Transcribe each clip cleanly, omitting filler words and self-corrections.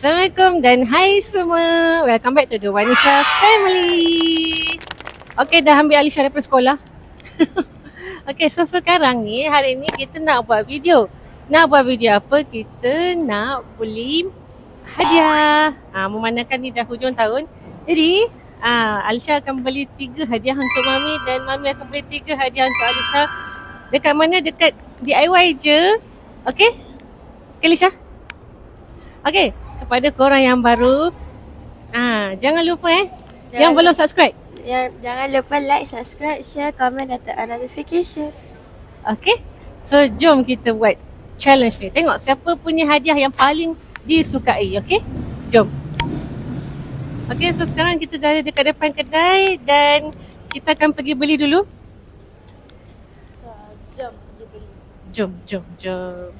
Assalamualaikum dan hai semua. Welcome back to the Wanisha family. Okay, dah ambil Alisha daripada sekolah. Okay, so sekarang ni, hari ni kita nak buat video. Nak buat video apa? Kita nak beli hadiah. Memandangkan ni dah hujung tahun. Jadi, Alisha akan beli 3 hadiah untuk Mami dan Mami akan beli 3 hadiah untuk Alisha. Dekat mana? Dekat DIY je. Okay? Okay, Alisha? Okay, kepada korang yang baru, jangan lupa yang belum subscribe. Jangan lupa like, subscribe, share, komen dan tekan notification. Okay, so jom kita buat challenge ni. Tengok siapa punya hadiah yang paling disukai. Okay, jom. Okay, so sekarang kita dah dekat depan kedai dan kita akan pergi beli dulu. So, jom pergi beli. Jom.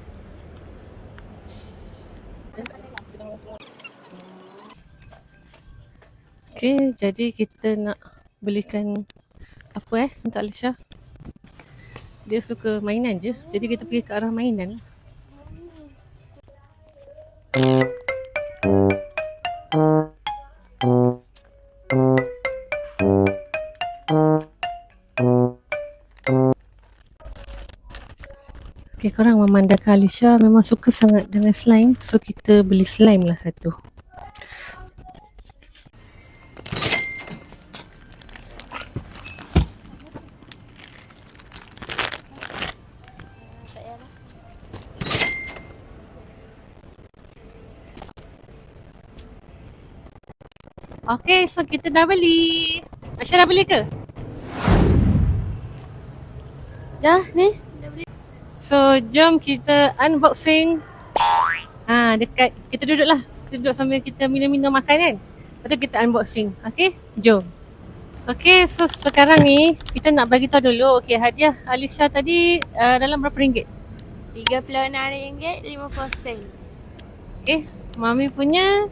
Okay, jadi kita nak belikan apa untuk Alisha. Dia suka mainan je, jadi kita pergi ke arah mainan. Okay, korang memandangkan Alisha memang suka sangat dengan slime, so kita beli slime lah satu. Okay, so kita dah beli. Aisyah dah beli ke? Dah ni? Dah beli. So, jom kita unboxing. Dekat, kita duduk lah. Kita duduk sambil kita minum-minum makan kan. Lepas tu kita unboxing. Okay, jom. Okay, so sekarang ni kita nak bagi tahu dulu. Okay, hadiah Alisha tadi dalam berapa ringgit? RM36, 50 sen. Okay, Mami punya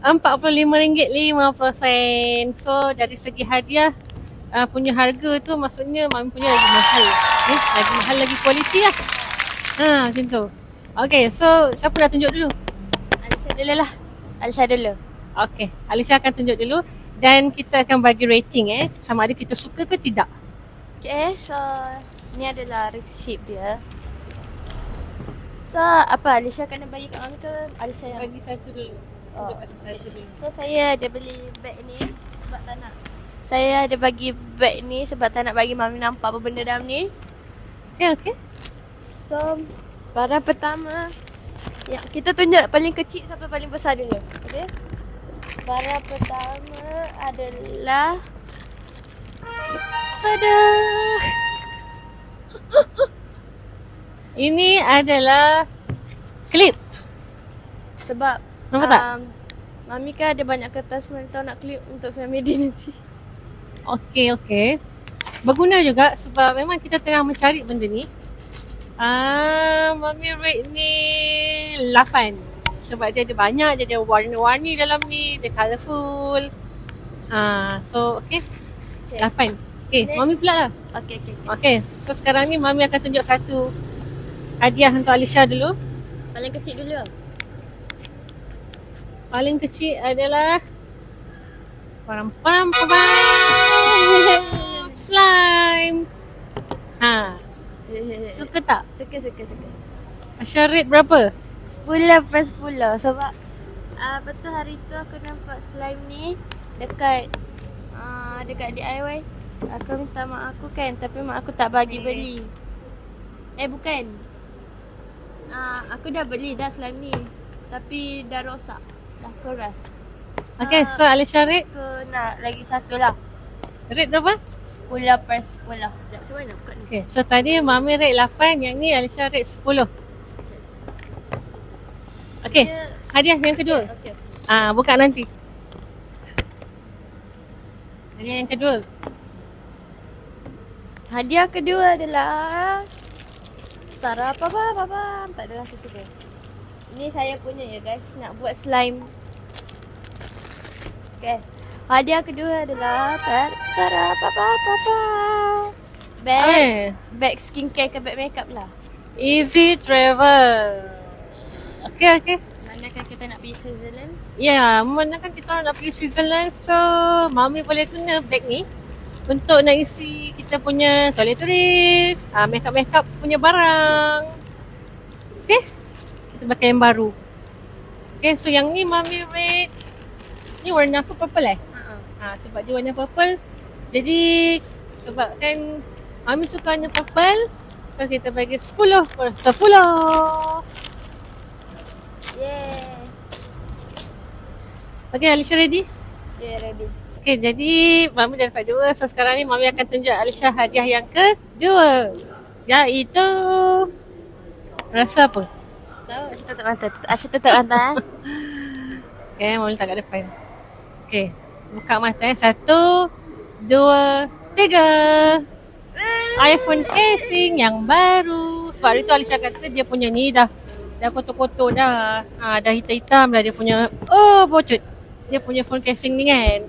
RM45.50. So dari segi hadiah punya harga tu maksudnya Mami punya lagi mahal. Lagi mahal, lagi kualiti lah. Macam tu. Okay, so siapa nak tunjuk dulu? Alisha dulu lah. Alisha dulu. Okay, Alisha akan tunjuk dulu dan kita akan bagi rating sama ada kita suka ke tidak. Okay, so ni adalah receipt dia. So apa Alisha kena bagi kat Mami ke Alisha yang Bagi satu dulu. Tunjuk pasal satu dulu. So saya ada beli beg ni sebab tak nak. Saya ada bagi beg ni sebab tak nak bagi Mami nampak apa benda dalam ni. Okay. So barang pertama, kita tunjuk paling kecil sampai paling besar dulu. Okay. Barang pertama adalah Ini adalah klip. sebab Nampak tak? Mami kan ada banyak kertas, Mami tahu nak klip untuk family dia nanti. Okay. Berguna juga sebab memang kita tengah mencari benda ni. Mami rate ni 8. Sebab dia ada banyak, dia ada warna-warni dalam ni, dia colourful. So okay. 8. Okay, Mami pula lah. Okay, so sekarang ni Mami akan tunjuk satu hadiah untuk Alisha dulu. Paling kecil dulu. Paling kecil adalah slime. Suka tak? Suka. Aisyah rate berapa? 10/10 sebab betul hari tu aku nampak slime ni dekat DIY. Aku minta mak aku kan, tapi mak aku tak bagi beli. Bukan. Aku dah beli dah slime ni, tapi dah rosak, dah keras. Okay, so Alisha rate? Aku nak lagi satu lah. Rate berapa? 10/10. Sekejap, macam mana buka ni? Okay, so tadi Mami rate 8, yang ni Alisha rate 10. Okay, hadiah yang kedua. Okay. Buka nanti. Hadiah yang kedua. Hadiah kedua adalah Tara Papa. Tak adalah satu dia. Ini saya punya ya guys, nak buat slime. Okay. Hadiah kedua adalah Tara Papa. Bag skincare ke bag makeup lah. Easy travel. Okay. Mana memandangkan kita nak pergi Switzerland. Ya, memandangkan kita orang nak pergi Switzerland, so Mami boleh guna beg ni untuk nak isi kita punya toiletries, makeup punya barang. Okay, kita pakai yang baru. Okay, so yang ni Mami rate, ni warna apa, purple sebab dia warna purple, jadi sebabkan Mami suka warna purple, so kita bagi 10 per 10. Yeah. Okay, Alisha ready? Yeah, ready. Okay, jadi Mami dah dapat 2. So sekarang ni Mami akan tunjuk Alisha hadiah yang kedua, iaitu rasa apa? Tahu, tutup mata. Tutup mata. Okay, Mami letak kat depan. Okay, buka mata 1, 2, 3. iPhone casing yang baru. Sebab hari tu Alisha kata dia punya ni dah kotor-kotor dah. Dah hitam-hitam dah dia punya. Oh, bocot. Dia punya phone casing ni kan.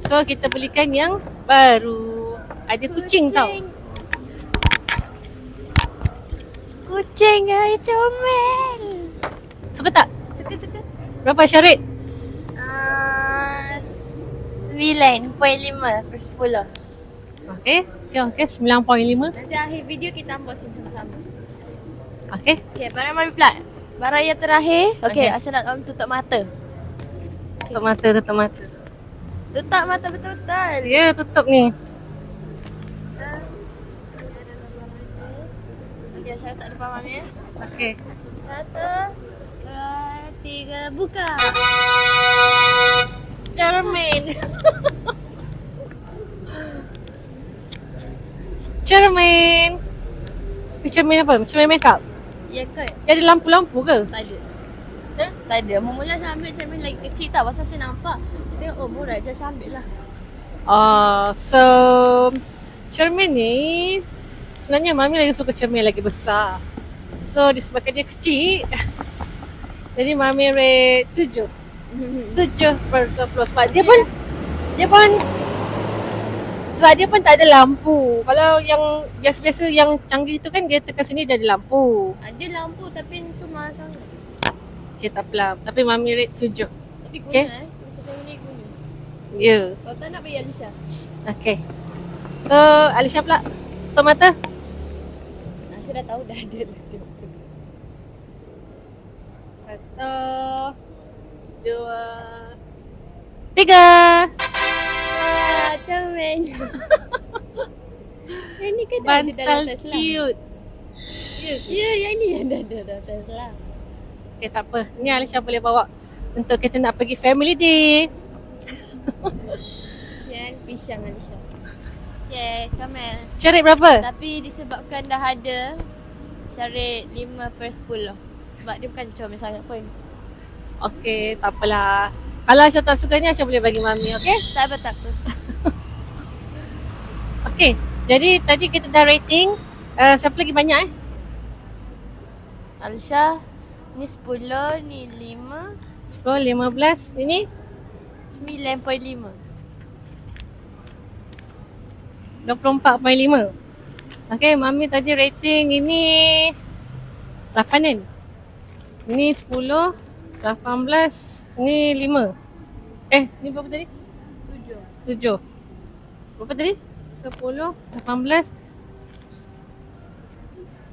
So kita belikan yang baru. Ada kucing tau. Kucing ay comel. Suka tak? Suka. Berapa Syarid? 9.5 per 10. Okay, 9.5. Nanti akhir video kita unboxing sama-sama. Okay. Okay, barang Mami pula. Barang yang terakhir. Okay, Okay. Asya nak Mami tutup mata. Tutup mata. Tutup mata betul-betul. Ya, tutup ni. So, okay, Asya letak depan Mami ya. Okay. 1, 2, 3, buka. Cermin. Cermin. Ni cermin apa? Cermin makeup? Ya ke? Dia ada lampu-lampu ke? Tak ada. Eh? Tak ada. Mula saya ambil cermin lagi kecil tau. Pasal saya nampak. Saya tengok, oh murah je, saya ambil lah. So cermin ni sebenarnya Mami lagi suka cermin lagi besar. So disebabkan dia kecil, jadi Mami rate 7 per 10. Sebab dia pun sebab dia pun tak ada lampu. Kalau yang biasa-biasa yang canggih tu kan dia tekan sini dah ada lampu. Ada lampu tapi tu mahal sangat. Okay, tak apalah. Tapi Mami rate 7. Tapi guna Okay. Masa family guna. Ya. Kalau tak nak bagi Alisha. Okay. So Alisha pula tutup mata. Alisha dah tahu dah ada tu setiap. 1, 2, 3. Comel. Yang ni kan dah ada Bantal dalam Tesla. cute. Ya. Ya, yang ni yang dah ada dalam Tesla. Okay, tak apa. Ni Alisha boleh bawa untuk kita nak pergi family day. Sian pisang Alisha. Okay, comel. Syarid berapa? Tapi disebabkan dah ada syarat 5 per 10. Sebab dia bukan comel sangat pun. Okay, tak apalah. Kalau Aisyah tak suka ni, Aisyah boleh bagi Mami, okay? Tak apa. Okay, jadi tadi kita dah rating. Siapa lagi banyak Alisha, ni 10, ni 5, 10, 15. Ini 9.5. 24.5. Okay, Mami tadi rating ini 8 kan? Ini 10, 18, ni 5. Ni berapa tadi? 7. Berapa tadi? 10, 18,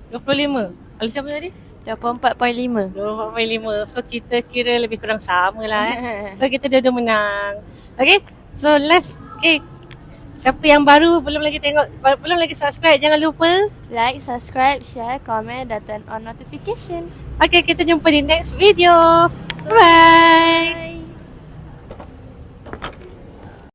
25. Alisha berapa tadi? 24.5. 24.5. So kita kira lebih kurang sama lah So kita dua-dua menang. Okay, so last. Okay, siapa yang baru belum lagi tengok, belum lagi subscribe, jangan lupa Like, subscribe, share, comment dan turn on notification. Okay, kita jumpa di next video. Bye.